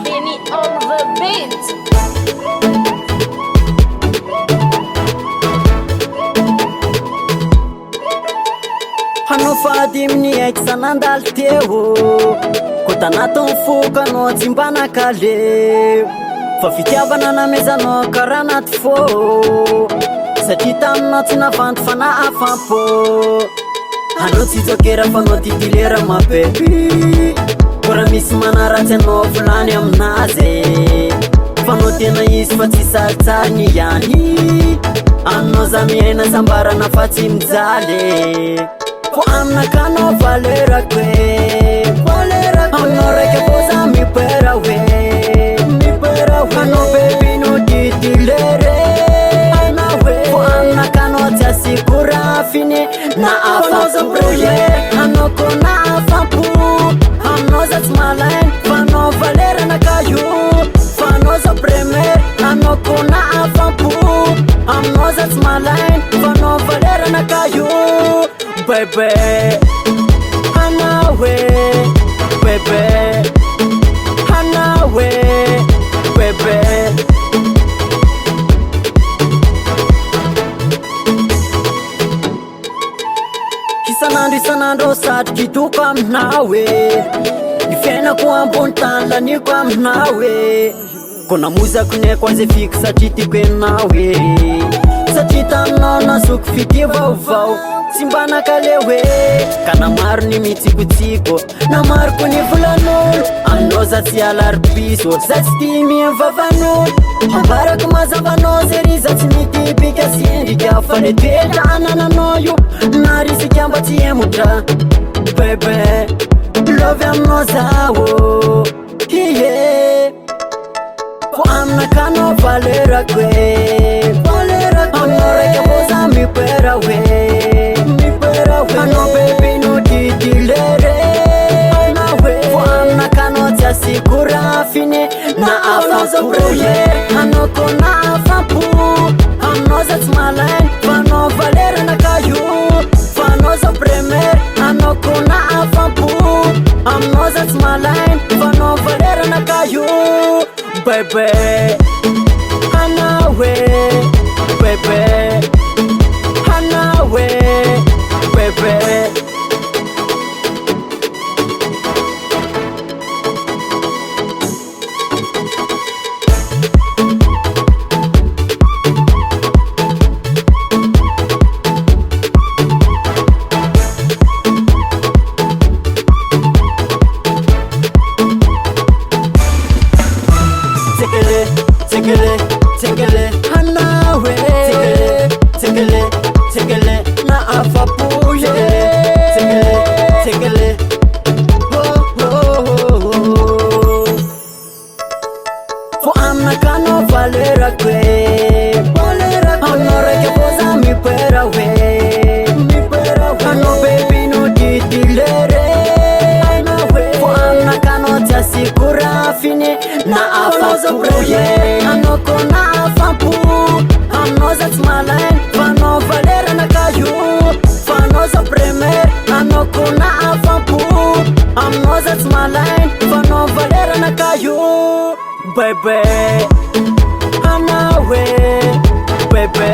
Benny on the beat. Hanofadimni eksanandal teo Kotanaton foka no tsimbana kale Fa fitiavana namezanao karanaty fô Satria taminao tsy navanto fa naafampo Anao tsy jokera fa anao titilera mabeby Kora misy manaratsy anao volany aminazy Fa anao tena izy fa tsy saritsariny ihany Aminao za miaina sambarana fa tsy mijaly Fo aminakano valerako e Aminao raika fô za mipera we Anao baby no titilere Fo aminakano tsy asikora fine Na afampo Anao ko na afampo Aminao za tsy malainy Fa anao valerana kayo Fa anao za premier Anao ko na afampo Aminao za tsy malainy Fa anao valerana kayo Bebe Hanawe Bebe Hanawe Bebe Isanandro satriky toko aminawe Nifiainako ambony tany laniko aminawe Ko namozako naiko anze fiky satria tiako enawe Satria taminao nazoky fity vaovao Tsy mba nakale hoe Ka namaro ny mitsikotsiko Namaroko ny volan'olo Aminao za tsy alarbiso Za tsy tia miavavan'olo Ambarako mazavanao zery za tsy mitipika sindrika Fa le toetra anananao io Narisika mba tsy emotra Bebe Love aminao zao Iye Fo aminakano valerako e Aminao raika fô za mipera we Anao baby no titilere Fo aminakano tsy asikora fine Na afampo Anao ko na afampo Aminao za tsy malainy Fa anao valerana kayo Fa anao za premier Anao ko na afampo Aminao za tsy malainy Fa anao valerana kayo Bebe Hanawe Bebe Hanawe Bebe Tekele Hanawe Tekele na afapuye Tekele Fo aminakano valerako e Anao raika fô za mipera we Anao baby no titilere Fo aminakano tsy asikora fine Na afampo Anao ko na afampo Aminao za tsy malainy Fa anao valerana kayo Fa anao za premier Anao ko na afampo Aminao za tsy malainy Fa anao valerana kayo Bebe Hanawe Bebe